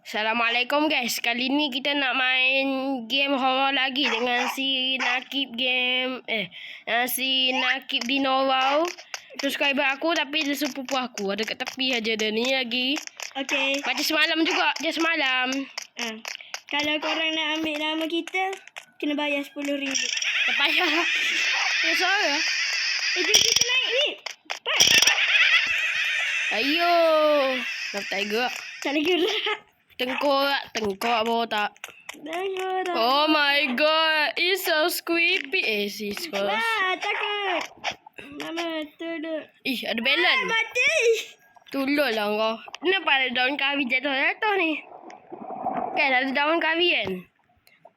Assalamualaikum guys. Kali ni kita nak main game horror lagi dengan si Nakib game si Nakib Dino Wow. Subscriber aku tapi dia sepupu aku. Ada kat tepi aja dia ni lagi. Okey. Baca semalam juga. Dia semalam. Kalau korang nak ambil nama kita, kena bayar RM10. Tak payah. Dia suara. Jom kita naik ni. Cepat. Ayo. Tak gerak. Tak boleh gerak. Tengkorak bawah tak. Dah gerak. Oh my god. It's so creepy. Sis. Wah, takut. Mama, tolong. Ih, ada balon. Mati. Tolonglah kau. Kenapa ada daun kawi jatuh-jatuh ni? Kan ada daun kawi kan?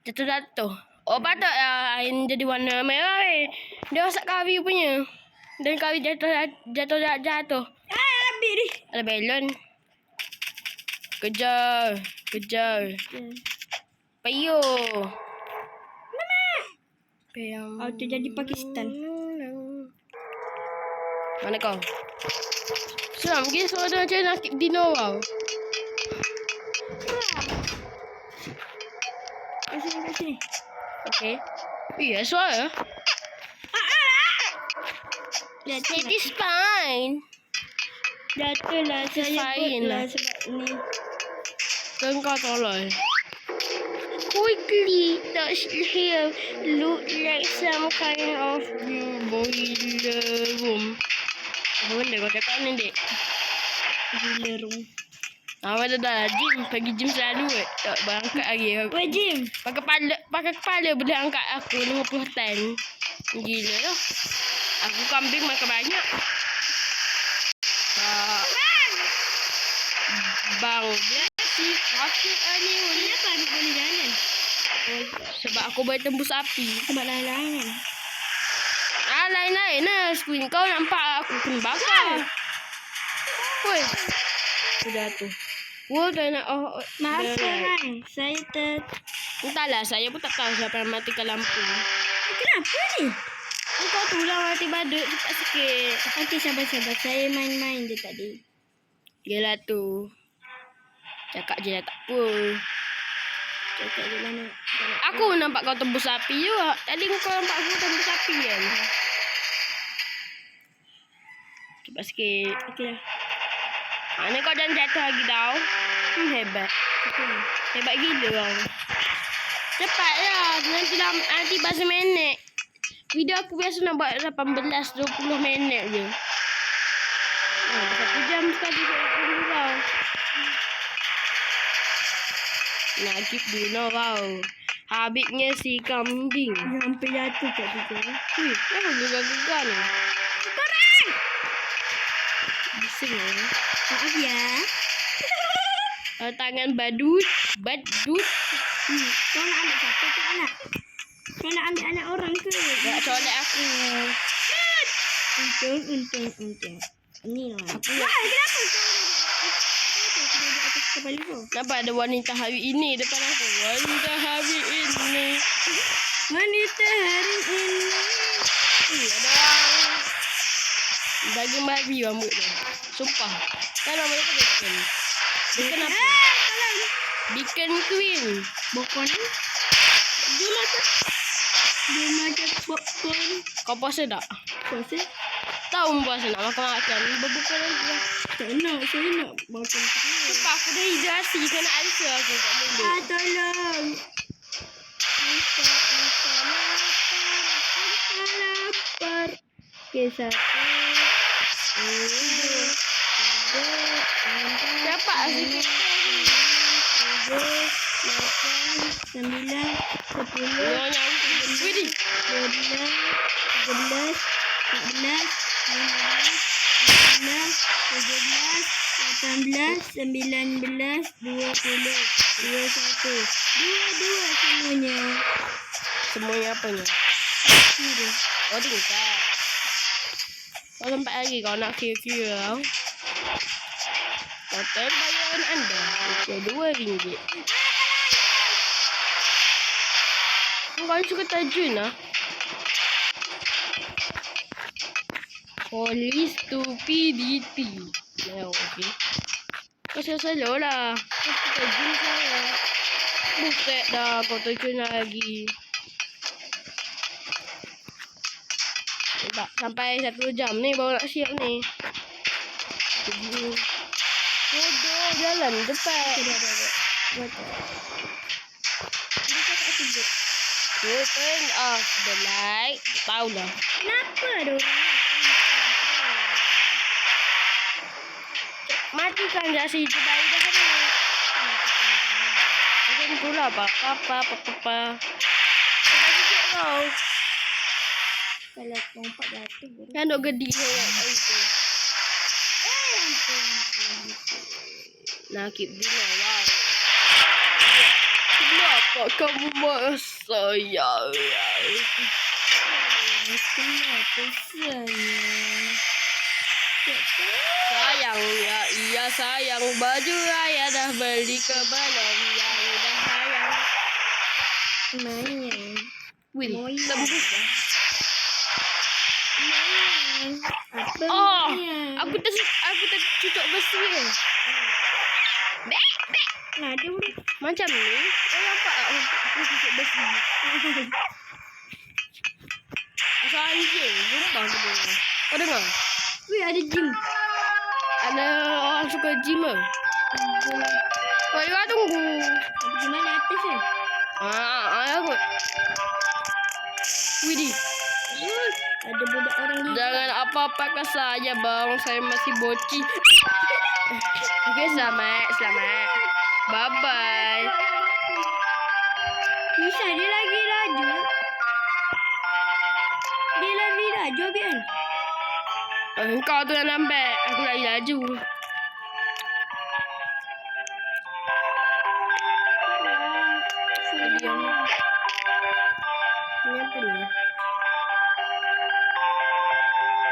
Jatuh-jatuh. Oh patut air jadi warna merah Dia masak kawi punya. Dan kawi jatuh. Habis ni. Ada balon. Kejar. Payuh. Mama. Auto jadi Pakistan. Mana kau? Seram ke suara macam Nakib Dino Wow. Kat sini. Okey. Iya, suara. It is fine. Jatuhlah. Saya Fine putlah lah. sebab ni. Kau tolong. Quickly, touch here. Look like some kind of boiler room. Apa benda kau cakap ni, dek? Gila room. Apa dah gym. Pergi gym selalu tak berangkat lagi. Weh, Jim. Pakai kepala boleh angkat aku 50 tan. Gila lah. Aku kambing makan banyak. Bang, dia si sakit ni. Kenapa aku boleh jalan? Sebab aku boleh tembus api. Sebab lain-lain. Lain-lain lah. Screen kau nampak aku kena bakar. Woi. Sudah tu. Dah nak. Maafkan. Saya Entahlah, saya pun tak tahu siapa yang matikan lampu. Kenapa ni? Kau tu lah mati badut. Cepat sikit. Okey, sabar. Saya main-main je tadi. Yelah tu. Cakap je lah tak apa. Cakap je lah nak. Aku nampak kau tembus api juga. Tadi kau nampak aku tembus api kan? Cepat sikit. Okey lah. Mana kau jangan jatuh lagi tau. Hebat. Hebat gila kau. Cepatlah. Nanti bahasa minit. Video aku biasa nak buat 18-20 minit je. 1 jam sekali kau. Nakib Dino Wow. Habibnya si kambing. Sampai jatuh kat situ. Wih, kenapa gegar-gegar ni? Korang! Bising lah. Maaf ya. Tangan badut. Kau nak ambil siapa tu anak? Kau nak ambil anak orang ke? Tak colek aku. Untung. Ni lah. Kenapa kau duduk atas kepala kau? Kenapa ada wanita hari ini depan aku? Wanita hari ini. Wanita hari ini. Ada orang daging babi rambut dia. Sumpah. Kan nama dia Bacon. Bacon apa? Bacon Queen. Bokon ni? Dia macam popcorn. Kau puasa tak? Puasa? Tahu puasa nak makan. Berbuka lagi lah. Tak nak. Saya nak makan terus. Sumpah aku dah hidrasi. Kena ulcer aku kat mulut. Tolong. Lapar. Okay, 1, 2, 3, 4, Dapat lah sikit. 7, 8, 9, 10, Nyonya. Widih. 12, 13, 14, 15, 16, 17, 18, 19, 20, 21, 22 semuanya. Semuanya apanya? Oh, tingkat. Kau sampai lagi kau nak kira-kira tau. Total bayaran anda RM2. Kau suka terjun lah. Police stupidity. Ya, okey. Kau selalu lah. Kau terjun Buset dah, kau terkena lagi. Tak sampai 1 jam ni baru nak siap ni. Bodoh, jalan cepat. You turn off the light. Tahu dah. Kenapa ada orang? Matikan dah si bayi dah kan. Macam tu lah apa. Cepat sikit kau. Kalau lompat jatuh. Kan dok gedi sangat itu. Ampun. Nakib dina wow. Kenapa kamu marah saya? Kenapa sayang? Sayang ya, iya sayang. Baju raya dah beli ke belum? Yang dah sayang. Mana? Wih, Moyang. tembus dah. Apa Oh, moyang? aku tercucuk besi. Bek. Nah, dia boleh. Macam ni. Kau nampak tak aku cucuk besi? Asal anjing. Sumpah aku dengar. Kau dengar? Wih, ada gym. Ada orang suka gym ke? Kau juga tunggu. Pergi mana atas ni? Aku. Widih. Ada budak orang ni. Jangan apa-apa ke saya bang. Saya masih bocil. Okay, selamat. Bye-bye. Bisa dia lagi laju. Dia lagi laju Bian. Kau tu yang lambat. Aku lagi laju. Diam. Ini apa ni?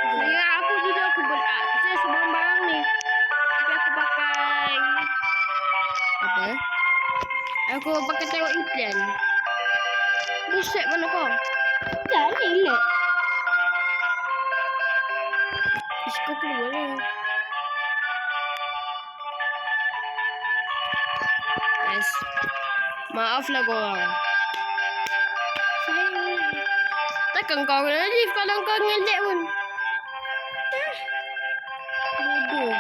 Saya aku juga aku saya sembarang barang ni. Tapi aku pakai apa? Aku pakai tengok iklan. Buset mana kau? Tak ni lah. Isko keluar ni. Yes. Maaflah korang. Saya ni. Takkan kau kena lift kalau kau ngelek pun. Bodoh.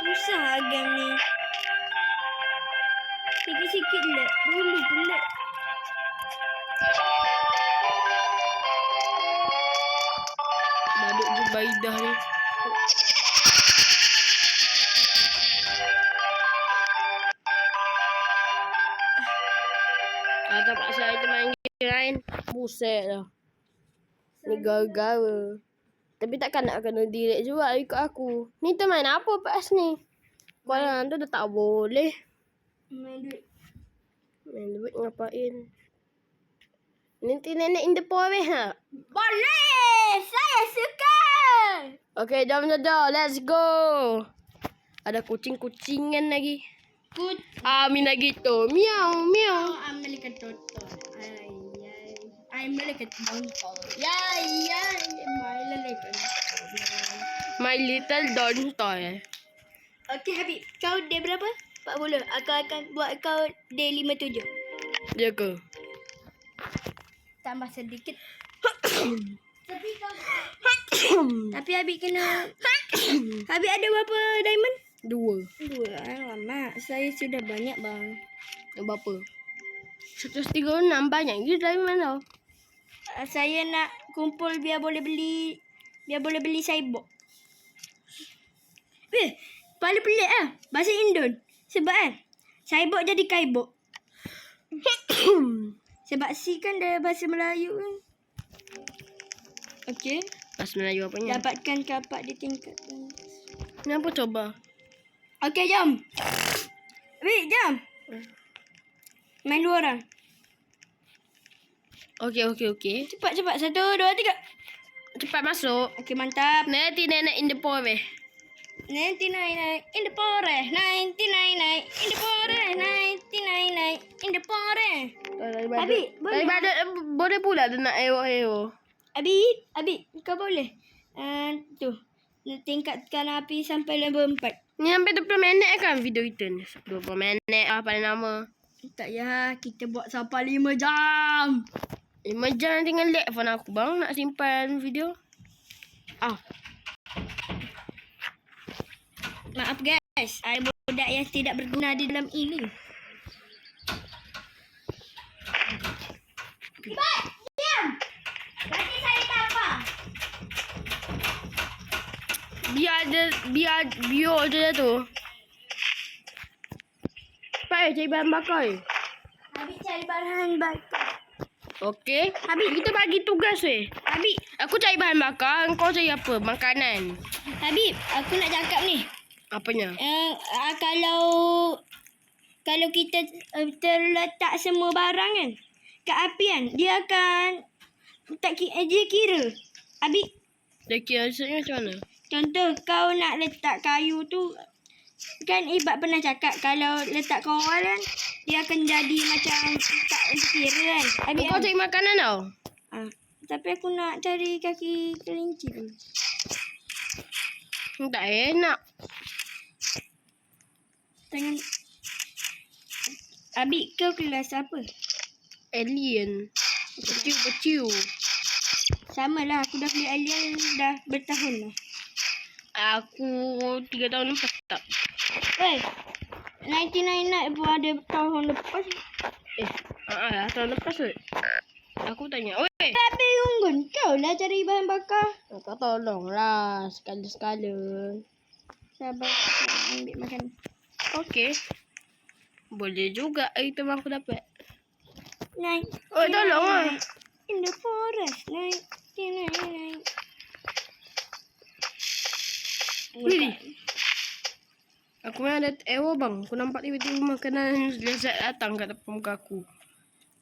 Susah agam ni. Sikit-sikit lek. Dulu pun lek. Badut Jubaidah ni. Tak paksa kita main game lain. Buset dah. Ni gara-gara. Tapi takkan nak kena delete juga ikut aku. Ni tu main apa PS ni? Korang tu dah tak boleh. Main duit. Main duit ngapain? Nanti nenek in the forest tak? Boleh! Saya suka! Okay, jom. Let's go. Ada kucing-kucingan lagi. Amin lagi tu. Miau. I'm malaikat Toto. I'm malaikat Dontol. Yay! My little Dontol. Okay, Habib. Kau day berapa? 40. Aku akan buat kau day 57. Dia ke? Tambah sedikit. Tapi kau... Tapi Habib kena... Habib ada berapa diamond? 2. 2. Alamak. Saya sudah banyak bang. Berapa? 136 banyak je diamond tau. Saya nak kumpul biar boleh beli cyborg. Paling pelik lah. Bahasa Indon. Sebab cyborg jadi kaibok. Sebab C kan dah bahasa Melayu kan. Okey. Bahasa Melayu apanya? Dapatkan kapak di tingkat. Kenapa coba? Okey, jom. Wait, jom. Main 2 orang. Okey. Cepat. 1, 2, 3. Cepat masuk. Okey, mantap. Nanti nenek in the forest. 99 in the forest. 99 in the forest. 99 in the forest. Habib, boleh? Daripada boleh pula dia nak hero. Habib, kau boleh. Tu. tingkatkan api sampai level 4. Ni sampai 20 minit kan video kita ni. 20 minit lah paling lama. Tak ya, kita buat sampai 5 jam. 5 jam tinggal lag phone aku bang nak simpan video. Maaf guys, ada budak yang tidak berguna di dalam ini. Diam. Nanti saya tapa. Biar bio je tu. Cepat cari bahan bakar. Habis cari bahan bakar. Okey. Habis kita bagi tugas Habib, Aku cari bahan bakar, kau cari apa? Makanan. Habib, aku nak cakap ni. Apanya? Kalau kita terletak semua barang kan kat api kan, dia akan dia kira. Habib, Dia kira maksudnya macam mana? contoh kau nak letak kayu tu kan, Ibat pernah cakap kalau letak korang kan dia akan jadi macam tak kira kan. Habib, Kau cari makanan tau. tapi aku nak cari kaki kelinci tu. Tak enak. Tangan Habib, kau kelas apa? Alien. Peciu. Sama lah, aku dah beli alien dah bertahun lah. Aku 3 tahun lepas tak. Weh, 99 Night pun ada tahun lepas. Tahun lepas tu. Aku tanya, oi. Tapi Unggun, kau lah cari bahan bakar. Kau tolonglah sekala-sekala. Sabar, nak ambil makan. Okey. Boleh juga item aku dapat. Night. Oi, tolong lah. In the forest, night. Night. Wih. Aku memang ada error bang. Aku nampak tiba-tiba makanan lezat datang kat depan muka aku.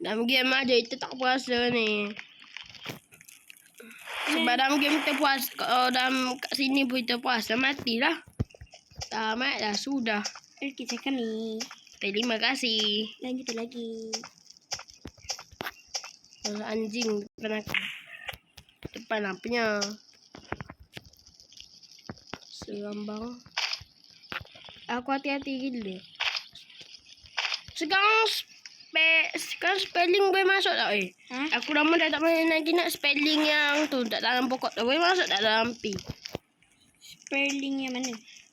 Dalam game aja kita tak puasa ni. Sebab dalam game kita puasa. Kalau dalam kat sini pun kita puasa, matilah. Tamat dah, sudah. Kisah kami. Terima kasih. Lanjut lagi. Anjing depan aku. Depan apanya? Seram bang. Aku hati-hati gila. Sekarang spelling boleh masuk tak Aku lama dah tak main lagi nak spelling yang tu. Tak dalam pokok tu. Boleh masuk tak dalam P? Spelling yang mana?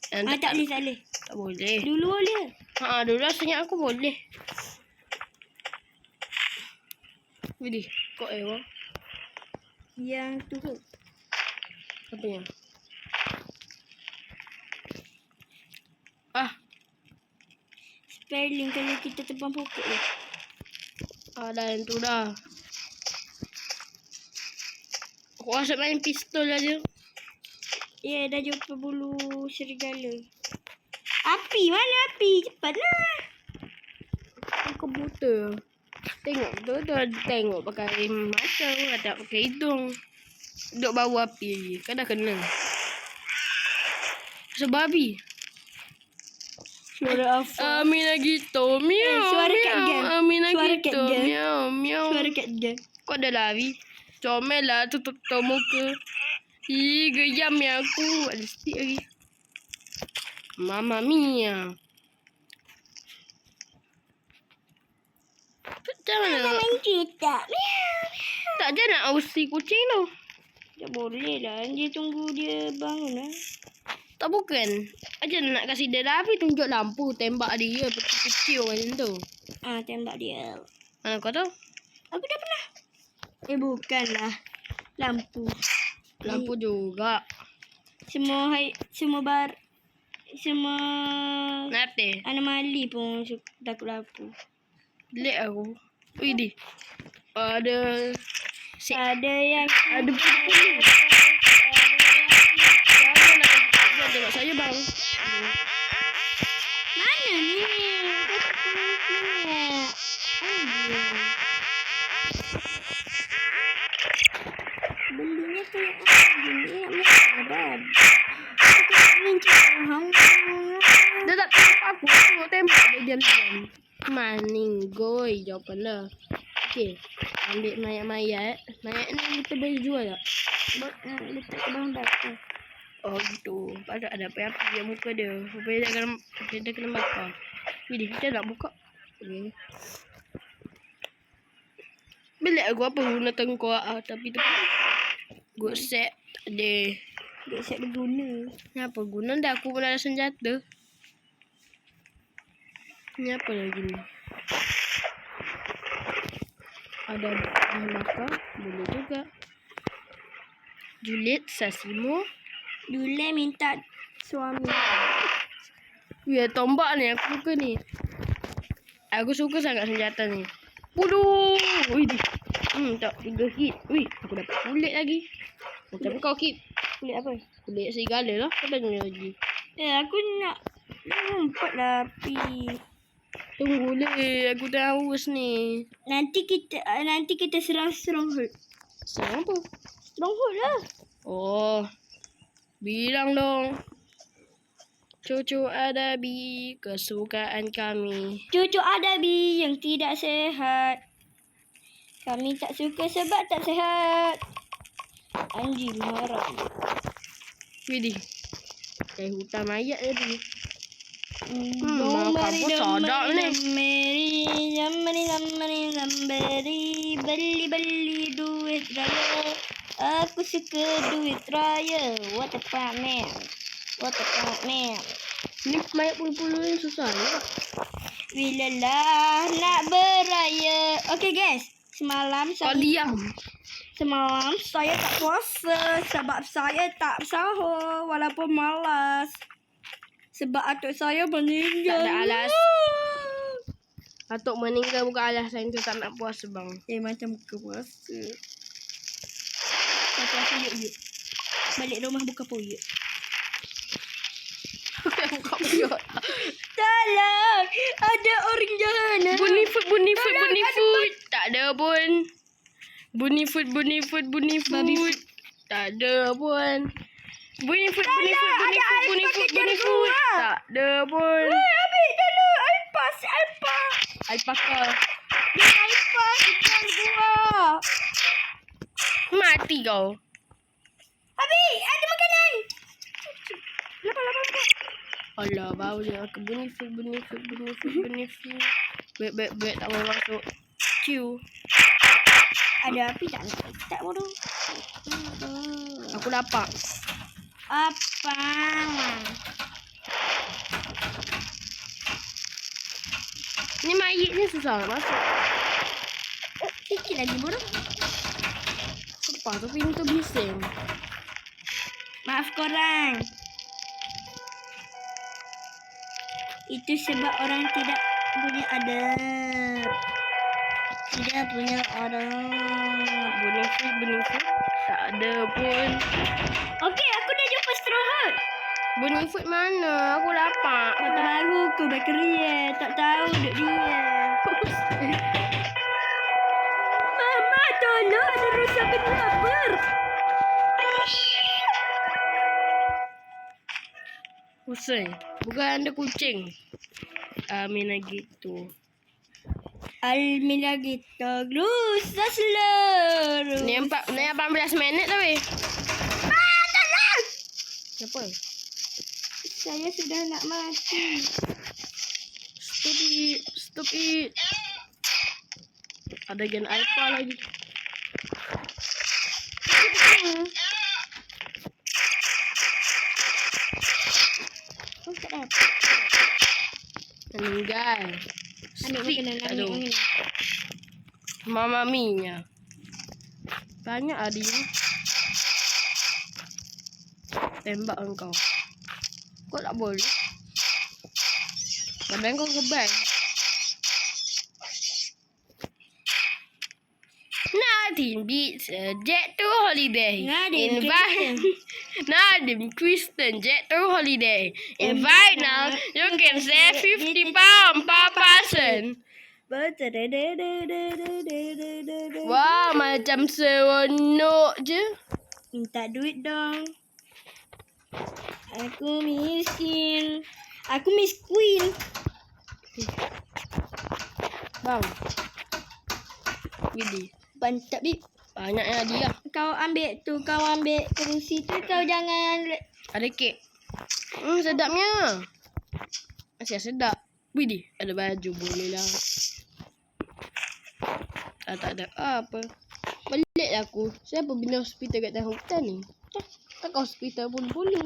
Yang tak boleh. Tak boleh. Dulu boleh. Dulu rasanya aku boleh. Widih, kok error? Yang tu ke? Apanya? Spelling kalau kita tebang pokok je. Dah yang tu dah. Aku rasa main pistol aja. Ya, dah jumpa bulu serigala. Api, mana api? Cepatlah. Aku buta. Tengok tu tengok pakai mata, tak pakai hidung. Duduk bau api je. Kan dah kena. Sebabi. Suara apa? Amina gitu. Miau. Suara cat gang. Amina Suara gitu. cat gang. Miau. Suara cat gang. Kau ada lari. Comel lah tutup muka. Geyam ya aku. Ada stick lagi. Mama mia. Macam mana? Main cerita. Tak je nak usi kucing tu. Tak boleh lah. Dia tunggu dia bangun lah. Tak bukan. Aja nak kasih dia api tunjuk lampu. Tembak dia. Kecil macam tu. Tembak dia. Mana kau tahu? Aku dah pernah. Bukanlah. Lampu. Lampu juga. Semua Nate. anomali pun takut lampu. Delete aku. Wih di. Ada. Ada yang Ada bulu. Jangan tengok saya bang. mana ni? Belinya tu yang ada. Dia tak tengok aku. Aku tembak dia diam-diam. Maning goy. Jawapanlah. Okey. Ambil mayat-mayat. Mayat ni kita boleh jual tak? Letak ke bahan bakar. Oh gitu. Patut ada api-api yang muka dia. Supaya dia kena bakar. Jadi kita nak buka. Okay. Bilik aku apa guna tengkorak tapi tu good set tak ada. Dia siap berguna. Kenapa guna dah aku pun ada senjata. Ni apa lagi ni? Ada bahan bakar. Boleh juga. Julid, Sasimo. Dule minta suami. Ya tombak ni aku suka ni. Aku suka sangat senjata ni. Bodoh. Ui di. Tak 3 hit. Ui, aku dapat kulit lagi. Macam kau keep. Kulit apa? Kulit serigala lah. Kau tanya lagi. Aku nak ngumpet lah api. Tunggu le, aku dah haus ni. Nanti kita serang stronghold. Serang apa? Stronghold lah. Oh. Bilang dong. Cucu Adabi, kesukaan kami. Cucu Adabi yang tidak sehat. Kami tak suka sebab tak sehat. Anjing marah. Widih. Kayak hutan mayat tadi. Lambari, sadap ni. beli duit raya. Aku suka duit raya. What the fuck man? What the fuck man? Ni mayat puluh-puluh ni susah juga. Bila lah nak beraya. Okay guys, semalam Kau diam. saya tak puasa sebab saya tak sahur walaupun malas. Sebab atuk saya meninggal. Tak ada alas. Atuk meninggal bukan alasan tu tak nak puasa bang. Macam buka puasa. Tak puasa yuk. Balik rumah buka puyuk. Buka puyuk. Tolong, ada orang jahat. Bunyi food. Tak ada pun. Bunyi food. Tak ada pun. Bunyi food. Tak ada pun. Ambil dulu alpas. Alpaka. Alpas ikan gua. Mati kau. Habis, ada makanan. Lapar. Alah, bau dia. Bunyi food. Baik, tak mau masuk. Ciu. Ada api tak bodoh. Aku lapar. Apa? Ni mayat ni susah nak masuk. Sikit lagi bodoh. Lepas tu pintu bising. Maaf korang. Itu sebab orang tidak punya adab. Tidak punya adab. Bunyi food. Tak ada pun. Okey, aku dah jumpa stronghold. Bunyi food mana? Aku lapar. Mata baru ke bakery tak tahu duk dia. Mama tolong, ada rusa berlapar. Pusing. Bukan ada kucing. Amina gitu. Almila kita rusa seluruh. Ni 18 minit tau weh. Tolong! Kenapa? Saya sudah nak mati. Stop it. Ada gen alpha lagi. Oh, tak dapat. Meninggal. Ambil makanan, Aduh. ambil. Mama Mia. Banyak ada ni. Tembak engkau. Kau tak boleh. Sampai kau kebal. Nothing beats a jet to holiday. Nadim Kristen jet to holiday. Invite now. You can save £50 per person. Wah, macam seronok je. Minta duit dong. Aku miskin. Aku Miss Queen. Bang. Gini. Pantat bib. Banyaknya dia. Kau ambil tu, kau ambil kerusi tu, kau jangan Ada kek. Sedapnya. Masih sedap. Widih, ada baju boleh lah. Tak ada apa. Balik aku. Siapa bina hospital kat tengah hutan ni? Tak hospital pun boleh.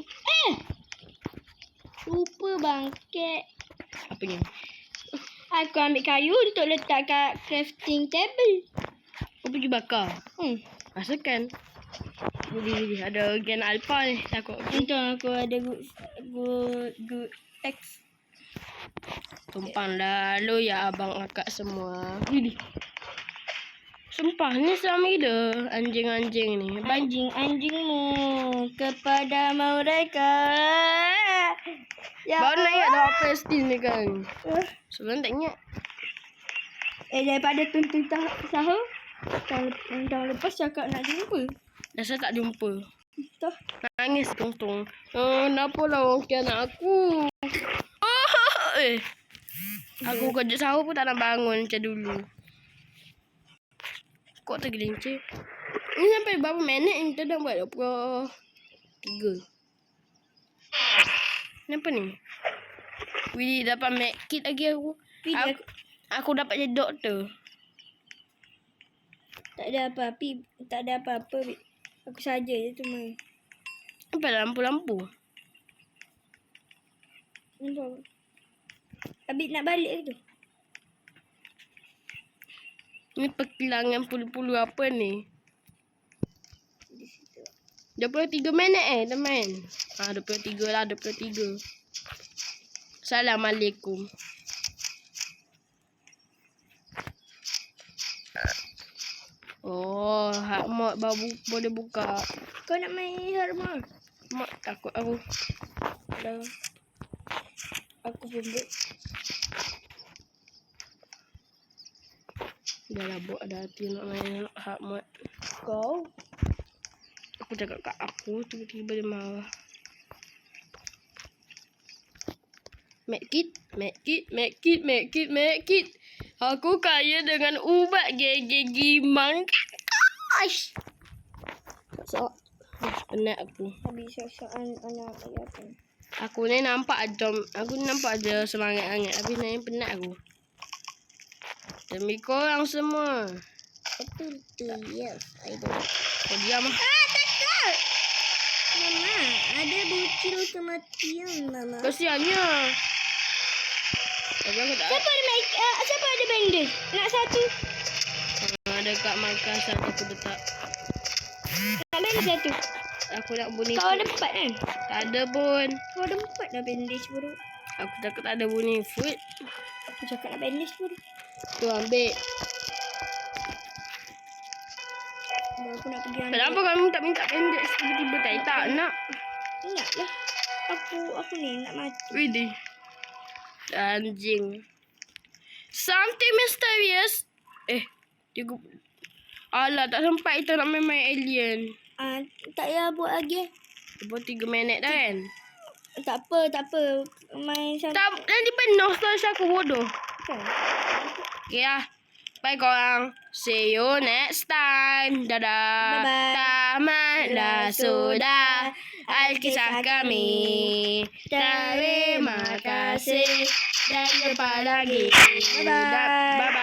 lupa bangkit. Apanya? Aku ambil kayu untuk letak kat crafting table. Kau pergi bakar. Rasakan. Widih, ada gen alpha ni. Takut. Untung aku ada good text. Tumpang lalu ya abang akak semua. Widih. Sumpah ni seram gila anjing-anjing ni. Anjing-anjingmu kepada mereka. Ya Baru nak ingat dah Palestin ni kan. Allah. Sebelum tak ingat. Daripada tuntun sahur. Tahun lepas cakap nak jumpa. Dah saya tak jumpa. Toh. Nangis tong-tong. Kenapa lah orang kira anak aku? Aku kerja sahur pun tak nak bangun macam dulu. Kok tergelincir? Ini sampai berapa minit ni kita dah buat 23. Kenapa ni? Wih, dapat medkit lagi aku. Aku dapat jadi doktor. Tak ada apa-apa. Tak ada apa-apa. Aku saja je tu main. Apa lampu-lampu? Nampak. Habis nak balik ke tu? Ni perkilangan pulu-pulu apa ni? Di situ. 23 minit teman. 23 lah, 23. Assalamualaikum. Oh, hak mod baru boleh buka. Kau nak main Herma? Mak takut aku. Dah. Aku pun buat. Dah lah buat ada hati nak main hak mod. Kau? Aku cakap kat aku, tiba-tiba dia marah. Medkit. Aku kaya dengan ubat gigi gimang. Gosh. So, penat aku. Habis soalan anak apa? Aku ni nampak ada semangat sangat. Tapi ni penat aku. Demi korang semua. Betul tu, yes. I know. Kau diam lah. Takut! Mama, ada bocil kematian, Mama. Kesiannya. Tapi aku tak Siapa ada bandage? Nak satu? ada kat Makassar aku letak. Nak bandage satu? Aku nak bunyi. Kau ada 4 kan? Tak ada pun. Kau ada 4 dah bandage baru. Aku takut tak ada bunyi food. Aku cakap nak bandage baru. Tu ambil. Aku nak pergi ambil. Kenapa kamu tak minta pendek tiba-tiba tak nak? Ingatlah. Aku ni nak mati. Widih. Anjing. Something mysterious. Dia alah, tak sempat kita nak main alien. Tak payah buat lagi. Lepas 3 minit dah kan? Tak apa. Main sama. Tak, nanti penuh terus aku bodoh. Kan? Okay lah. Bye korang. See you next time. Dadah. Bye-bye. Tamatlah sudah Alkisah kami. Terima kasih. Dan jumpa lagi. Bye-bye. Bye-bye.